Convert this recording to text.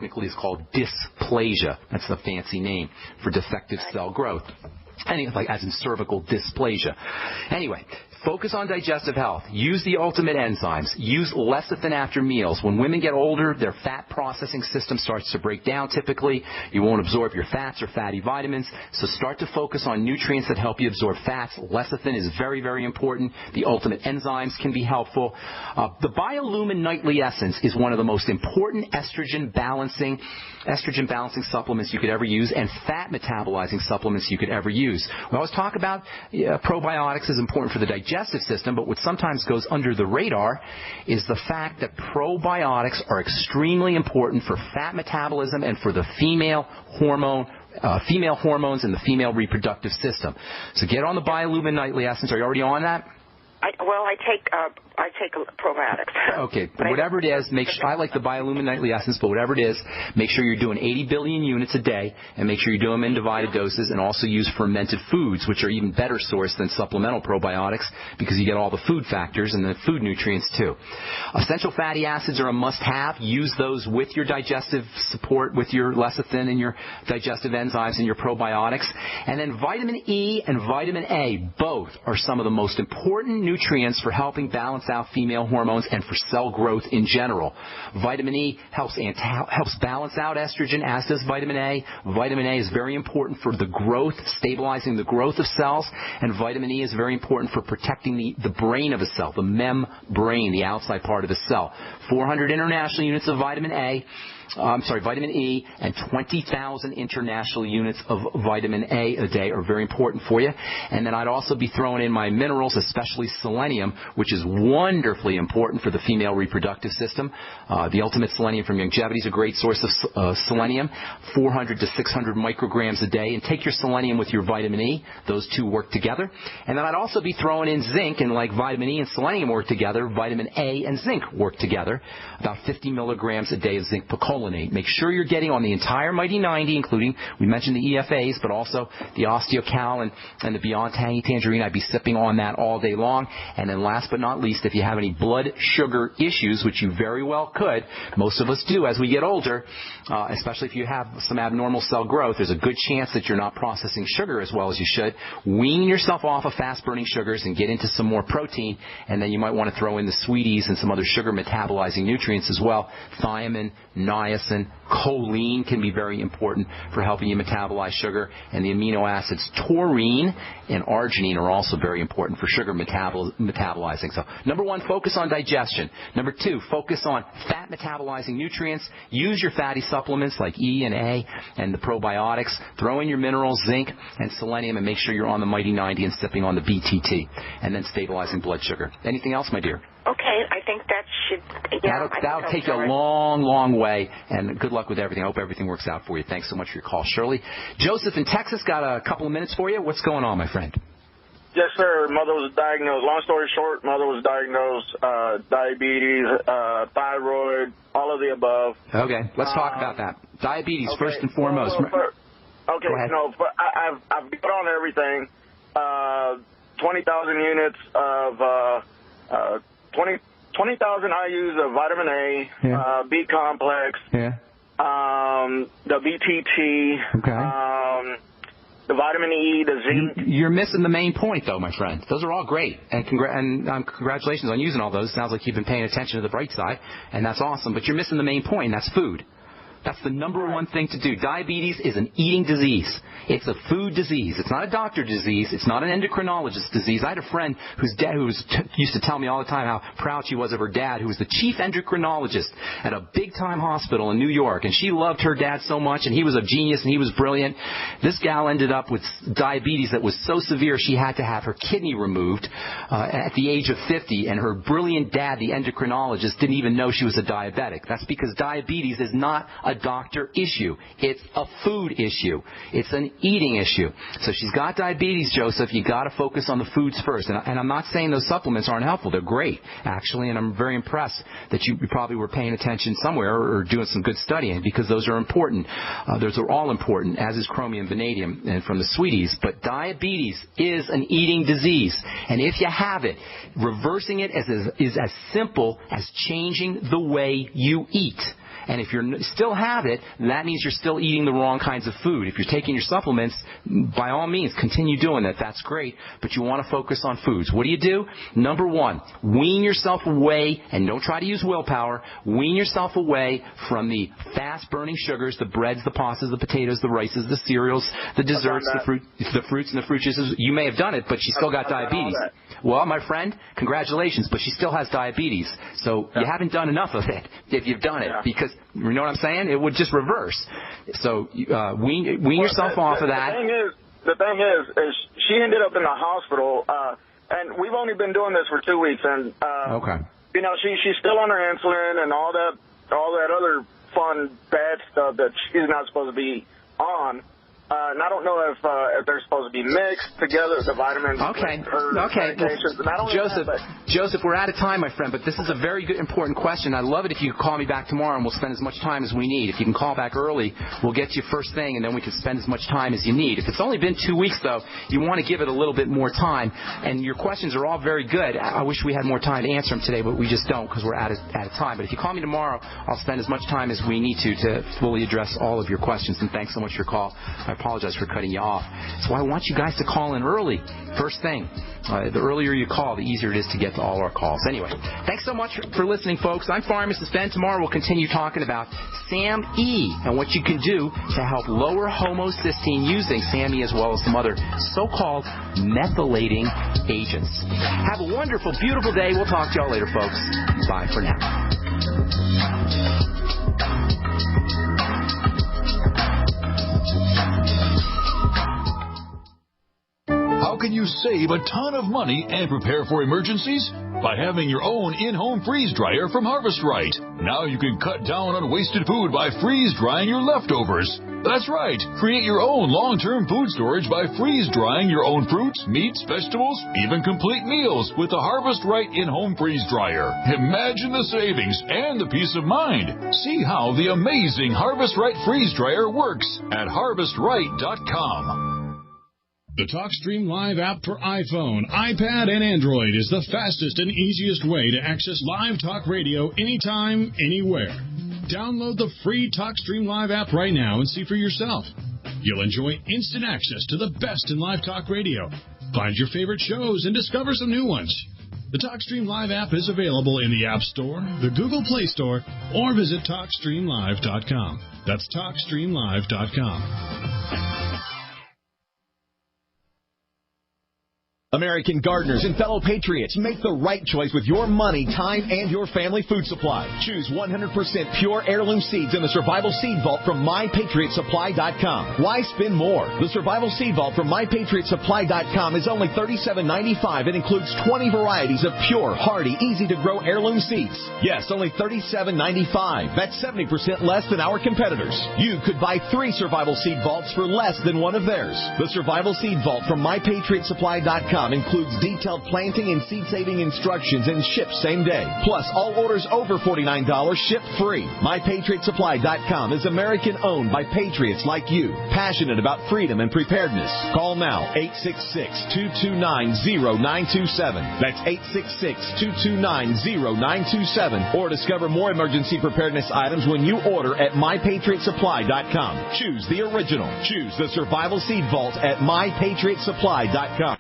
technically is called dysplasia. That's the fancy name for defective cell growth. Like as in cervical dysplasia. Anyway, focus on digestive health. Use the ultimate enzymes. Use lecithin after meals. When women get older, their fat processing system starts to break down typically. You won't absorb your fats or fatty vitamins. So start to focus on nutrients that help you absorb fats. Lecithin is very, very important. The ultimate enzymes can be helpful. The Biolumin Nightly Essence is one of the most important estrogen balancing supplements you could ever use and fat metabolizing supplements you could ever use. We always talk about probiotics is important for the digestive system, but what sometimes goes under the radar is the fact that probiotics are extremely important for fat metabolism and for the female hormones in the female reproductive system. So get on the Biolumin Nightly Essence. Are you already on that? I take probiotics. Okay, but whatever it is, I like the Biolumin Nightly Essence, but whatever it is, make sure you're doing 80 billion units a day, and make sure you do them in divided doses, and also use fermented foods, which are even better sourced than supplemental probiotics, because you get all the food factors and the food nutrients too. Essential fatty acids are a must-have. Use those with your digestive support, with your lecithin and your digestive enzymes and your probiotics. And then vitamin E and vitamin A, both are some of the most important nutrients for helping balance out female hormones and for cell growth in general. Vitamin E helps balance out estrogen, as does vitamin A. Vitamin A is very important for the growth, stabilizing the growth of cells, and vitamin E is very important for protecting the brain of a cell, the membrane, the outside part of the cell. 400 international units of vitamin E, and 20,000 international units of vitamin A a day are very important for you. And then I'd also be throwing in my minerals, especially selenium, which is wonderfully important for the female reproductive system. The Ultimate Selenium from Youngevity is a great source of selenium, 400 to 600 micrograms a day. And take your selenium with your vitamin E. Those two work together. And then I'd also be throwing in zinc, and like vitamin E and selenium work together, vitamin A and zinc work together. About 50 milligrams a day of zinc picolinate. Make sure you're getting on the entire Mighty 90, including, we mentioned the EFAs, but also the Osteocal and the Beyond Tangy Tangerine. I'd be sipping on that all day long. And then last but not least, if you have any blood sugar issues, which you very well could, most of us do as we get older, especially if you have some abnormal cell growth, there's a good chance that you're not processing sugar as well as you should. Wean yourself off of fast-burning sugars and get into some more protein, and then you might want to throw in the sweeties and some other sugar metabolizing nutrients as well. Thiamine, niacin, choline can be very important for helping you metabolize sugar, and the amino acids taurine and arginine are also very important for sugar metabolizing. So number one, focus on digestion. Number two, focus on fat metabolizing nutrients. Use your fatty supplements like E and A and the probiotics. Throw in your minerals, zinc and selenium, and make sure you're on the Mighty 90 and sipping on the BTT, and then stabilizing blood sugar. Anything else, my dear? Okay, I think that should... That'll take you a long, long way, and good luck with everything. I hope everything works out for you. Thanks so much for your call, Shirley. Joseph in Texas got a couple of minutes for you. What's going on, my friend? Yes, sir. Mother was diagnosed, long story short, mother was diagnosed diabetes, thyroid, all of the above. Okay, let's talk about that. Diabetes, okay, first and foremost. I've got on everything. 20,000 units of 20,000 IUs of vitamin A, B complex, the BTT, the vitamin E, the zinc. You're missing the main point, though, my friend. Those are all great, and congratulations on using all those. Sounds like you've been paying attention to the bright side, and that's awesome. But you're missing the main point, and that's food. That's the number one thing to do. Diabetes is an eating disease. It's a food disease. It's not a doctor disease. It's not an endocrinologist disease. I had a friend whose dad used to tell me all the time how proud she was of her dad, who was the chief endocrinologist at a big-time hospital in New York. And she loved her dad so much, and he was a genius, and he was brilliant. This gal ended up with diabetes that was so severe she had to have her kidney removed at the age of 50, and her brilliant dad, the endocrinologist, didn't even know she was a diabetic. That's because diabetes is not a doctor issue. It's a food issue. It's an eating issue. So she's got diabetes, Joseph. You got to focus on the foods first. And I'm not saying those supplements aren't helpful. They're great, actually, and I'm very impressed that you probably were paying attention somewhere or doing some good studying, because those are important. Those are all important, as is chromium, vanadium, and from the sweeties. But diabetes is an eating disease. And if you have it, reversing it is as simple as changing the way you eat. And if you still have it, that means you're still eating the wrong kinds of food. If you're taking your supplements, by all means, continue doing that. That's great. But you want to focus on foods. What do? Number one, wean yourself away, and don't try to use willpower. Wean yourself away from the fast-burning sugars, the breads, the pastas, the potatoes, the rices, the cereals, the desserts, the fruits, and the fruit juices. You may have done it, but she still got diabetes. Well, my friend, congratulations, but she still has diabetes. So you haven't done enough of it if you've done it, because you know what I'm saying? It would just reverse. So wean yourself off of that. The thing is she ended up in the hospital, and we've only been doing this for 2 weeks, and you know, she's still on her insulin and all that other fun bad stuff that she's not supposed to be on. And I don't know if they're supposed to be mixed together, the vitamins. Okay. Well, Joseph, we're out of time, my friend, but this is a very good, important question. I'd love it if you could call me back tomorrow, and we'll spend as much time as we need. If you can call back early, we'll get you first thing, and then we can spend as much time as you need. If it's only been 2 weeks, though, you want to give it a little bit more time. And your questions are all very good. I wish we had more time to answer them today, but we just don't because we're out of time. But if you call me tomorrow, I'll spend as much time as we need to fully address all of your questions. And thanks so much for your call. I apologize for cutting you off. So I want you guys to call in early. First thing. The earlier you call, the easier it is to get to all our calls. Anyway, thanks so much for listening, folks. I'm Pharmacist Ben. Tomorrow we'll continue talking about SAM-E and what you can do to help lower homocysteine using SAM-E as well as some other so-called methylating agents. Have a wonderful, beautiful day. We'll talk to y'all later, folks. Bye for now. How can you save a ton of money and prepare for emergencies? By having your own in-home freeze dryer from Harvest Right. Now you can cut down on wasted food by freeze drying your leftovers. That's right. Create your own long-term food storage by freeze drying your own fruits, meats, vegetables, even complete meals with the Harvest Right in-home freeze dryer. Imagine the savings and the peace of mind. See how the amazing Harvest Right freeze dryer works at harvestright.com. The TalkStream Live app for iPhone, iPad, and Android is the fastest and easiest way to access live talk radio anytime, anywhere. Download the free TalkStream Live app right now and see for yourself. You'll enjoy instant access to the best in live talk radio. Find your favorite shows and discover some new ones. The TalkStream Live app is available in the App Store, the Google Play Store, or visit TalkStreamLive.com. That's TalkStreamLive.com. American gardeners and fellow patriots, make the right choice with your money, time, and your family food supply. Choose 100% pure heirloom seeds in the Survival Seed Vault from MyPatriotSupply.com. Why spend more? The Survival Seed Vault from MyPatriotSupply.com is only $37.95 and includes 20 varieties of pure, hardy, easy-to-grow heirloom seeds. Yes, only $37.95. That's 70% less than our competitors. You could buy 3 Survival Seed Vaults for less than one of theirs. The Survival Seed Vault from MyPatriotSupply.com includes detailed planting and seed-saving instructions and ships same day. Plus, all orders over $49 ship free. MyPatriotSupply.com is American-owned by patriots like you, passionate about freedom and preparedness. Call now, 866-229-0927. That's 866-229-0927. Or discover more emergency preparedness items when you order at MyPatriotSupply.com. Choose the original. Choose the Survival Seed Vault at MyPatriotSupply.com.